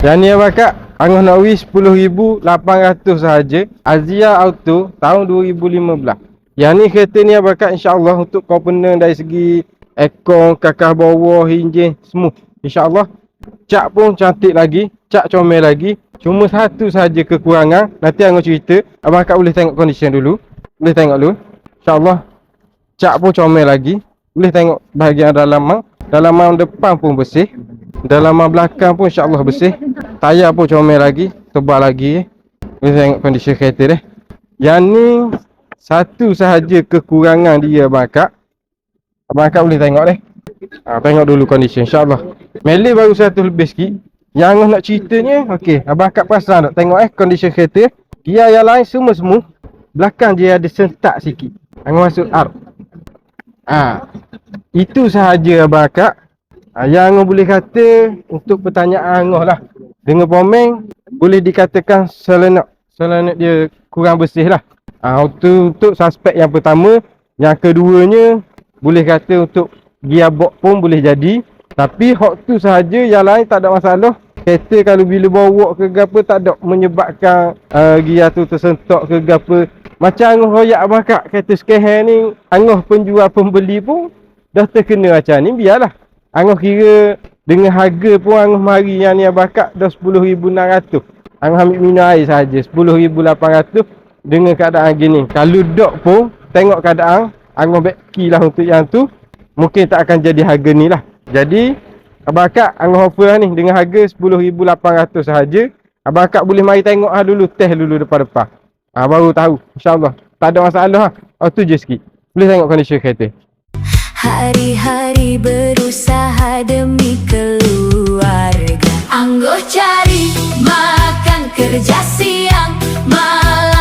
Yang ni abang kak, Angah nak wis 10,800 sahaja. Azia Auto tahun 2015. Yang ni kereta ni abang kak, insya-Allah untuk komponen dari segi aircon, kakah bawah, enjin semua. Insya-Allah. Cak pun cantik lagi, cak comel lagi. Cuma satu sahaja kekurangan. Nanti Angah cerita. Abang kak boleh tengok condition dulu. Boleh tengok dulu. Insya-Allah. Cak pun comel lagi. Boleh tengok bahagian dalaman. Dalaman depan pun bersih. Dalaman belakang pun insya-Allah bersih. Tayar pun comel lagi, tebal lagi. Boleh tengok kondisi kereta dia. Yang ni satu sahaja kekurangan dia abang kak. Abang kak boleh tengok deh. Tengok dulu kondisi insya-Allah. Mele baru 100 lebih sikit. Yang nak ceritanya, okey, abang kak perasan tak tengok kondisi kereta. Gear yang lain semua smooth. Belakang je ada sentak sikit. Angah masuk arc. Itu sahaja abang kak. Yang Angah boleh kata untuk pertanyaan Angah lah. Dengan pomeng boleh dikatakan selenok dia kurang bersih lah. Untuk suspek yang pertama. Yang keduanya boleh kata untuk gearbox pun boleh jadi. Tapi hak tu sahaja, yang lain tak ada masalah. Kereta kalau bila bawa ke gapa tak ada menyebabkan gear tu tersentak ke gapa. Macam Angah royak abang kak, kereta second hand ni Angah penjual pembeli pun dah terkena macam ni, biarlah. Angah kira dengan harga pun Angah mari yang ni abang kak dah 10,600. Angah ambil minum air saja 10,800 dengan keadaan gini. Kalau dok pun tengok keadaan Angah beki lah untuk yang tu, mungkin tak akan jadi harga ni lah. Jadi abang kak Angah offer lah ni dengan harga 10,800 sahaja. Abang kak boleh mari tengok dulu, test dulu depan-depan. Baru tahu, insya-Allah. Tak ada masalah tu je sikit. Boleh tengok kondisi kereta. Hari-hari berusaha demi keluarga. Anggoh cari makan, kerja siang malam.